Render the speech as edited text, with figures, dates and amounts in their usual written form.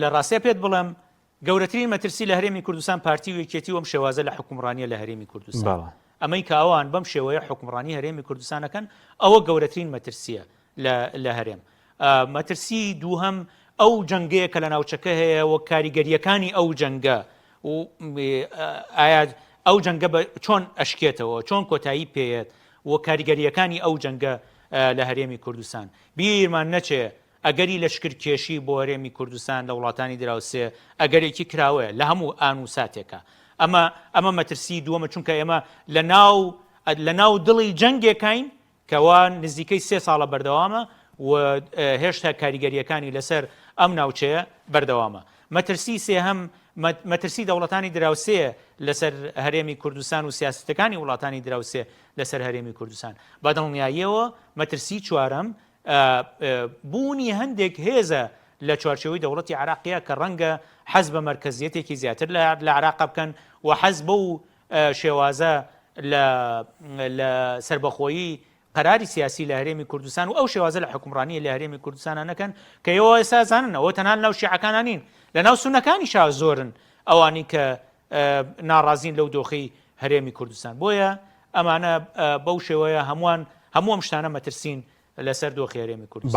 لە ڕاستە پێت بڵێم گەورەترین مەترسی لە هەرێمی کوردستان پارتی و یەکێتی وەم شێوازە لە حکومڕانیە لە هەرێمی کوردستان ئەمەی کە ئەوان بەم شێوەیە حکومڕانی هەرێمی کوردستانەکەن ئەوە گەورەترین مەترسیە لە هەرێم. مەترسی دووهەم ئەو جەنگەیە کە لە ناوچەکە هەیە و کاریگەریەکانی ئەو جەنگە ئایا ئەو جەنگە چۆن ئەشکێتەوە، چۆن کۆتایی پێێت و کاریگەریەکانی ئەو جەنگە لە هەرێمی کوردستان. بیرمان نەچێ ئەگەری لەشکرکێشی بۆ هەرێمی کوردستان لە وڵاتانی دراوسێ ئەگەرێکی کراوەیە لە هەموو ئان و ساتێکە. ئەمە مەترسی دووەمە، چونکە ئێمە لە ناو دڵی جەنگێکین کەوا نزیکەی 3 ساڵە بەردەوامە و هێشتا کاریگەریەکانی لەسەر ئەم ناوچەیە بەردەوامە. مەترسی سێهەم مەترسی دەوڵەتانی دراوسێ لەسەر هەرێمی کوردستان و سیاستەکانی وڵاتانی دراوسێ لەسەر هەرێمی کوردستان. بەدڵنیاییەوە مەترسی چوارەم بوونی هەندێک هێزە لە چوارچەوەی دەوڵەتی عراقیە کە ڕەنگە حەز بە مەرکەزیەتێکی زیاتر لە عراق بکەن و حەز بە و شێوازە لە سربەخۆیی قەراری سیاسی لە هەرێمی کوردستان و ئەو شێوازە لە حکومڕانی لە هەرێمی کوردستانە نەکەن کە ئێوە ئێستا زانن ئەوە تەنان لەو شیعەکانە نین، لە ناو سونەکانی شا زۆرن ئەوانی کە ناڕازین لەو دۆخەی هەرێمی کوردستان. بۆیە ئەمانە بەو شێوەیە هەمووەم شتانە مەترسین لەسەر دۆخی هەرێمی کوردستان.